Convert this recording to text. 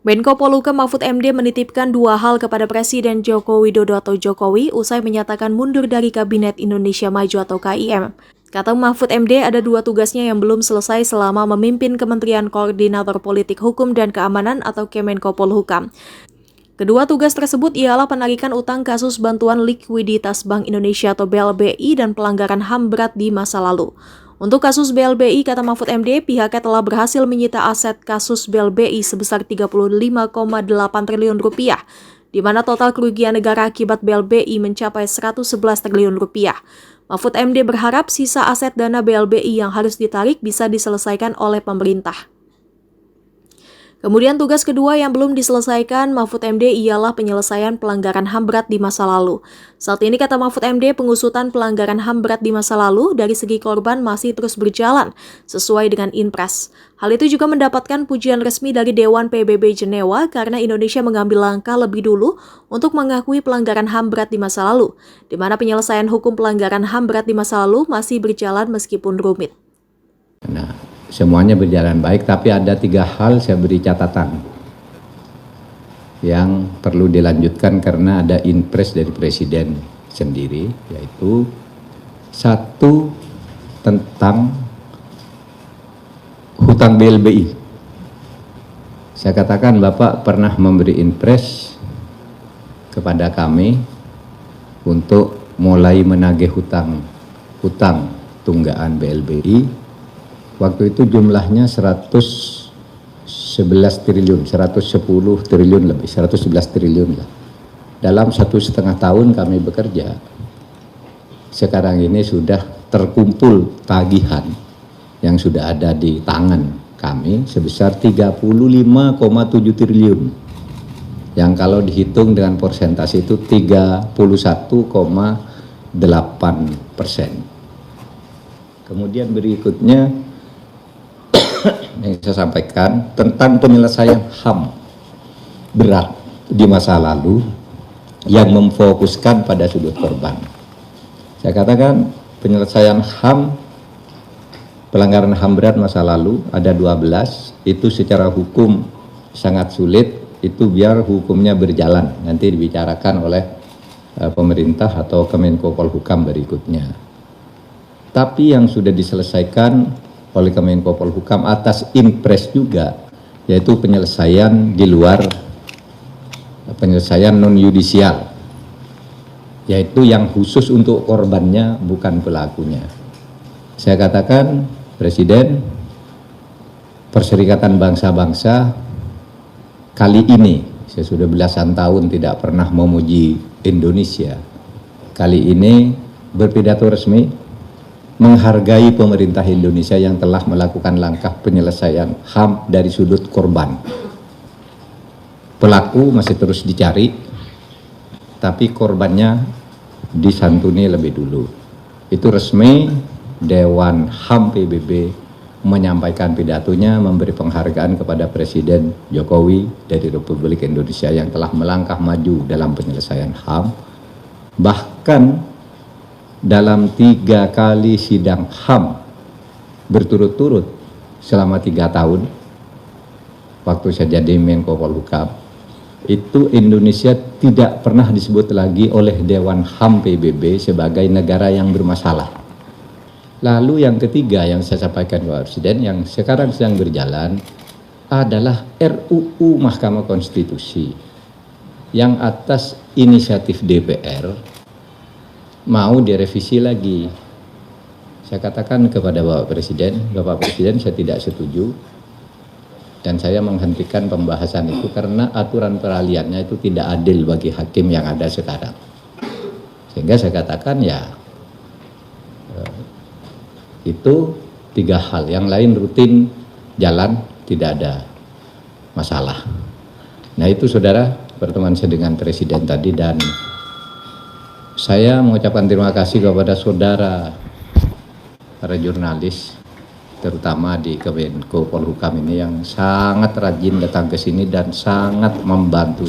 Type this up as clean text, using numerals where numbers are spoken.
Menko Polhukam Mahfud MD menitipkan dua hal kepada Presiden Joko Widodo atau Jokowi usai menyatakan mundur dari Kabinet Indonesia Maju atau KIM. Kata Mahfud MD, ada dua tugasnya yang belum selesai selama memimpin Kementerian Koordinator Politik Hukum dan Keamanan atau Kemenko Polhukam. Kedua tugas tersebut ialah penarikan utang kasus bantuan likuiditas Bank Indonesia atau BLBI dan pelanggaran HAM berat di masa lalu. Untuk kasus BLBI, kata Mahfud MD, pihaknya telah berhasil menyita aset kasus BLBI sebesar 35,8 triliun rupiah, di mana total kerugian negara akibat BLBI mencapai 111 triliun rupiah. Mahfud MD berharap sisa aset dana BLBI yang harus ditarik bisa diselesaikan oleh pemerintah. Kemudian tugas kedua yang belum diselesaikan Mahfud MD ialah penyelesaian pelanggaran HAM berat di masa lalu. Saat ini, kata Mahfud MD, pengusutan pelanggaran HAM berat di masa lalu dari segi korban masih terus berjalan sesuai dengan Inpres. Hal itu juga mendapatkan pujian resmi dari Dewan PBB Jenewa karena Indonesia mengambil langkah lebih dulu untuk mengakui pelanggaran HAM berat di masa lalu, di mana penyelesaian hukum pelanggaran HAM berat di masa lalu masih berjalan meskipun rumit. Semuanya berjalan baik, tapi ada 3 hal saya beri catatan yang perlu dilanjutkan karena ada Inpres dari Presiden sendiri, yaitu 1 tentang hutang BLBI. Saya katakan Bapak pernah memberi Inpres kepada kami untuk mulai menagih hutang tunggaan BLBI. Waktu itu jumlahnya 111 triliun, 110 triliun lebih, 111 triliun lah. Dalam 1,5 tahun kami bekerja, sekarang ini sudah terkumpul tagihan yang sudah ada di tangan kami sebesar 35,7 triliun. Yang kalau dihitung dengan persentase itu 31,8%. Kemudian berikutnya yang saya sampaikan tentang penyelesaian HAM berat di masa lalu yang memfokuskan pada sudut korban. Saya katakan penyelesaian HAM, pelanggaran HAM berat masa lalu ada 12, itu secara hukum sangat sulit, itu biar hukumnya berjalan, nanti dibicarakan oleh pemerintah atau Kemenko Polhukam berikutnya. Tapi yang sudah diselesaikan oleh Kemenko Polhukam atas Inpres juga, yaitu penyelesaian di luar, penyelesaian non-yudisial, yaitu yang khusus untuk korbannya bukan pelakunya. Saya katakan Presiden, Perserikatan Bangsa-Bangsa kali ini, saya sudah belasan tahun tidak pernah memuji Indonesia, kali ini berpidato resmi menghargai pemerintah Indonesia yang telah melakukan langkah penyelesaian HAM dari sudut korban. Pelaku masih terus dicari, tapi korbannya disantuni lebih dulu. Itu resmi Dewan HAM PBB menyampaikan pidatonya, memberi penghargaan kepada Presiden Jokowi dari Republik Indonesia yang telah melangkah maju dalam penyelesaian HAM. Bahkan dalam 3 kali sidang HAM berturut-turut selama 3 tahun, waktu saya jadi Menko Polhukam, itu Indonesia tidak pernah disebut lagi oleh Dewan HAM PBB sebagai negara yang bermasalah. Lalu yang ketiga yang saya sampaikan Pak Presiden yang sekarang sedang berjalan adalah RUU Mahkamah Konstitusi yang atas inisiatif DPR mau direvisi lagi. Saya katakan kepada Bapak Presiden saya tidak setuju dan saya menghentikan pembahasan itu karena aturan peralihannya itu tidak adil bagi hakim yang ada sekarang. Sehingga saya katakan ya itu 3 hal, yang lain rutin jalan, tidak ada masalah. Nah itu saudara pertemuan saya dengan Presiden tadi, dan saya mengucapkan terima kasih kepada saudara para jurnalis, terutama di Kemenko Polhukam ini yang sangat rajin datang ke sini dan sangat membantu